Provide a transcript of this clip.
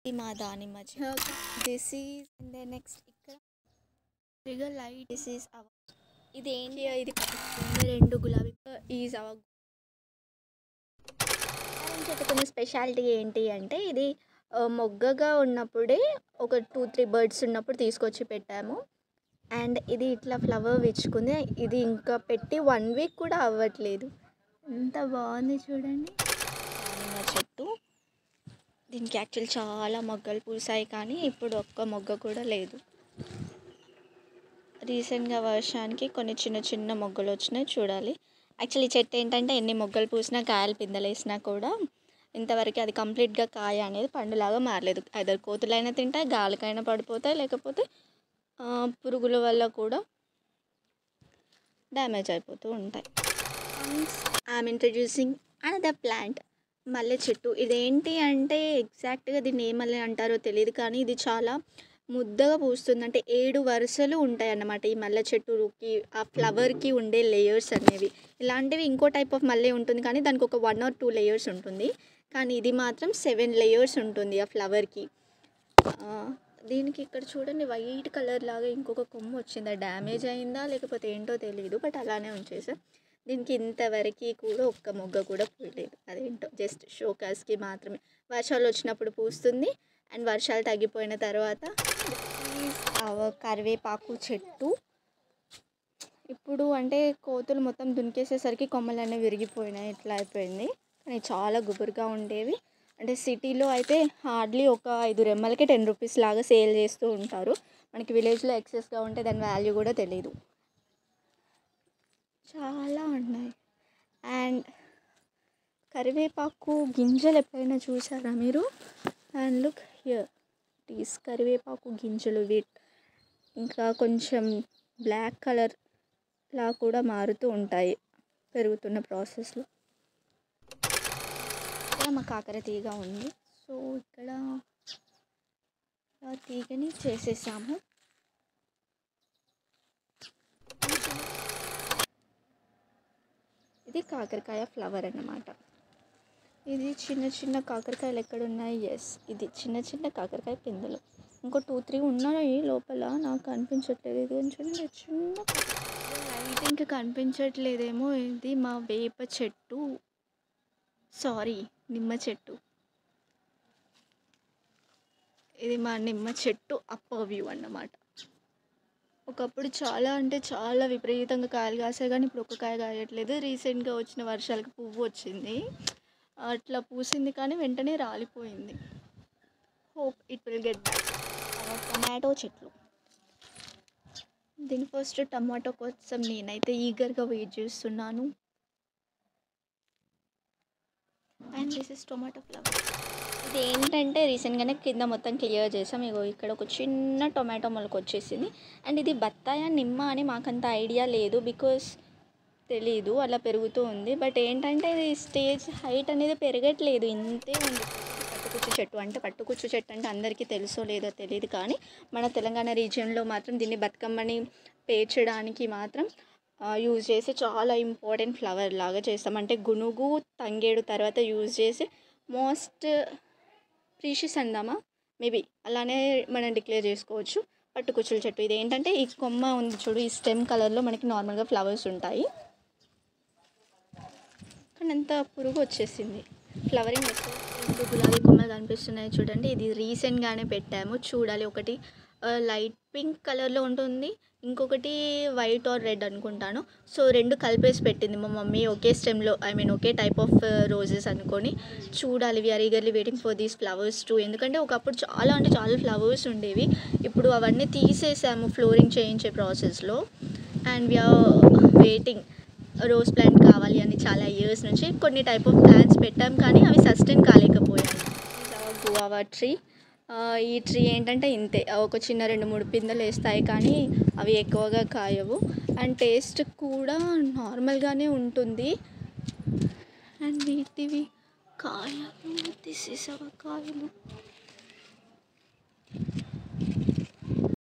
ఇది మా దానిమ్మ చెట్టు. This is and then next ఇక్కడ trigger light. This is our ఇదేంటి ఇది కనిపిస్తుంది 2 గులాబీ ఈజ్ అవర్ చెట్టుకున్న స్పెషాలిటీ ఏంటి అంటే ఇది మొగ్గగా ఉన్నప్పుడే ఒక 2-3 బర్డ్స్ ఉన్నప్పుడు తీసుకొచ్చి పెట్టాము. అండ్ ఇది ఇట్లా ఫ్లవర్ విచ్చుకుంది. ఇది ఇంకా పెట్టి 1 వీక్ కూడా అవ్వట్లేదు. ఎంత బాగుంది చూడండి దానిమ్మ చెట్టు. దీనికి యాక్చువల్ చాలా మొగ్గలు పూసాయి కానీ ఇప్పుడు ఒక్క మొగ్గ కూడా లేదు. రీసెంట్గా వర్షానికి కొన్ని చిన్న చిన్న మొగ్గలు వచ్చినాయి చూడాలి. యాక్చువల్లీ ఈ చెట్టు ఏంటంటే ఎన్ని మొగ్గలు పూసినా కాయలు పిందెలు వేసినా కూడా ఇంతవరకు అది కంప్లీట్గా కాయ అనేది పండులాగా మారలేదు. ఐదర్ కోతులైనా తింటాయి, గాలికైనా పడిపోతాయి, లేకపోతే పురుగుల వల్ల కూడా డ్యామేజ్ అయిపోతూ ఉంటాయి. ఐఎమ్ ఇంట్రడ్యూసింగ్ అనదర్ ప్లాంట్ మల్లె చెట్టు. ఇదేంటి అంటే ఎగ్జాక్ట్గా దీన్ని ఏ మల్లె అంటారో తెలియదు కానీ ఇది చాలా ముద్దగా పూస్తుంది. అంటే 7 వరుసలు ఉంటాయి అన్నమాట ఈ మల్లె చెట్టుకి. ఆ ఫ్లవర్కి ఉండే లేయర్స్ అనేవి ఇలాంటివి ఇంకో టైప్ ఆఫ్ మల్లె ఉంటుంది కానీ దానికి ఒక 1 or 2 లేయర్స్ ఉంటుంది. కానీ ఇది మాత్రం 7 లేయర్స్ ఉంటుంది ఆ ఫ్లవర్కి. దీనికి ఇక్కడ చూడండి వైట్ కలర్ లాగా ఇంకొక కొమ్ము వచ్చింది. డ్యామేజ్ అయిందా లేకపోతే ఏంటో తెలియదు, బట్ అలానే ఉంచేసాం. దీనికి ఇంతవరకు కూడా ఒక్క మొగ్గ కూడా పూయలేదు. అదేంటో జస్ట్ షోకాస్కి మాత్రమే. వర్షాలు వచ్చినప్పుడు పూస్తుంది అండ్ వర్షాలు తగ్గిపోయిన తర్వాత కరివేపాకు చెట్టు. ఇప్పుడు అంటే కోతులు మొత్తం దునికేసేసరికి కొమ్మలన్నీ విరిగిపోయినాయి, ఇట్లా అయిపోయింది. కానీ చాలా గుబురుగా ఉండేవి. అంటే సిటీలో అయితే హార్డ్లీ ఒక 5 రెమ్మలకి 10 రూపీస్ లాగా సేల్ చేస్తూ ఉంటారు. మనకి విలేజ్లో ఎక్సెస్గా ఉంటే దాని వాల్యూ కూడా తెలీదు. చాలా ఉన్నాయి. అండ్ కరివేపాకు గింజలు ఎప్పుడైనా చూసారా మీరు? అండ్ లుక్ హియర్ టీస్ కరివేపాకు గింజలు. ఇంకా కొంచెం బ్లాక్ కలర్ లా కూడా మారుతూ ఉంటాయి పెరుగుతున్న ప్రాసెస్లో. ఇక్కడ మా కాకర తీగ ఉంది. సో ఇక్కడ తీగని చేసేసాము. ఇది కాకరకాయ ఫ్లవర్ అన్నమాట. ఇది చిన్న చిన్న కాకరకాయలు ఎక్కడున్నాయి? ఎస్, ఇది చిన్న చిన్న కాకరకాయ పిందెలు. ఇంకో 2-3 ఉన్నాయి లోపల, నాకు కనిపించట్లేదు. ఇది కొంచెం చిన్న లైట్ ఇంకా కనిపించట్లేదేమో. ఇది మా వేప చెట్టు, సారీ నిమ్మ చెట్టు. ఇది మా నిమ్మ చెట్టు అప్పర్ వ్యూ అన్నమాట. ఒకప్పుడు చాలా అంటే చాలా విపరీతంగా కాయలు కాసాయి కానీ ఇప్పుడు ఒక్క కాయ కాయట్లేదు. రీసెంట్గా వచ్చిన వర్షాలకు పువ్వు వచ్చింది, అట్లా పూసింది కానీ వెంటనే రాలిపోయింది. Hope it will get back. Tomato చెట్లు. దీని ఫస్ట్ టమాటో కోసం నేనైతే ఈగర్గా వెయిట్ చేస్తున్నాను. And this is tomato flower. ఇది ఏంటంటే రీసెంట్గానే కింద మొత్తం క్లియర్ చేసాం. ఇగో ఇక్కడ ఒక చిన్న టొమాటో మొలక వచ్చేసింది. అండ్ ఇది బత్తాయ నిమ్మ అని మాకంత ఐడియా లేదు, బికాస్ తెలీదు, అలా పెరుగుతూ ఉంది. బట్ ఏంటంటే ఇది స్టేజ్ హైట్ అనేది పెరగట్లేదు, ఇంతే ఉంది. పట్టుకుచ్చు చెట్టు అంటే పట్టుకుచ్చు చెట్టు అంటే అందరికీ తెలుసో లేదో తెలియదు కానీ మన తెలంగాణ రీజియన్లో మాత్రం దీన్ని బతుకమ్మని పేర్చడానికి మాత్రం యూజ్ చేసి చాలా ఇంపార్టెంట్ ఫ్లవర్ లాగా చేస్తాం. అంటే గునుగు తంగేడు తర్వాత యూజ్ చేసి మోస్ట్ ప్రీషియస్ అందామా మేబీ అలానే మనం డిక్లేర్ చేసుకోవచ్చు. పట్టుకుచ్చుల చెట్టు. ఇది ఏంటంటే ఈ కొమ్మ ఉంది చూడు, ఈ స్టెమ్ కలర్లో మనకి నార్మల్గా ఫ్లవర్స్ ఉంటాయి కానీ అంత పురుగు వచ్చేసింది. ఫ్లవరింగ్ వచ్చేసి 2 గులాబీ కొమ్మలు కనిపిస్తున్నాయి చూడండి. ఇది రీసెంట్గానే పెట్టాము, చూడాలి. ఒకటి లైట్ పింక్ కలర్లో ఉంటుంది, ఇంకొకటి వైట్ ఆర్ రెడ్ అనుకుంటాను. సో 2 కలిపేసి పెట్టింది మా మమ్మీ ఒకే స్టెమ్లో, ఒకే టైప్ ఆఫ్ రోజెస్ అనుకొని. చూడాలి. We are eagerly waiting for these flowers too. ఎందుకంటే ఒకప్పుడు చాలా అంటే చాలా ఫ్లవర్స్ ఉండేవి, ఇప్పుడు అవన్నీ తీసేసాము ఫ్లోరింగ్ చేయించే ప్రాసెస్లో. And we're waiting rose plant కావాలి అని చాలా ఇయర్స్ నుంచి. కొన్ని టైప్ ఆఫ్ ప్లాంట్స్ పెట్టాం కానీ అవి సస్టైన్ కాలేకపోయాయి. Guava tree. ఈ ట్రీ ఏంటంటే ఇంతే, ఒక చిన్న 2-3 పిందెలు వేస్తాయి కానీ అవి ఎక్కువగా కాయవు. అండ్ టేస్ట్ కూడా నార్మల్గానే ఉంటుంది. అండ్ వీటివి కాయలు, దిస్ ఇస్ అవర్ కాయలు.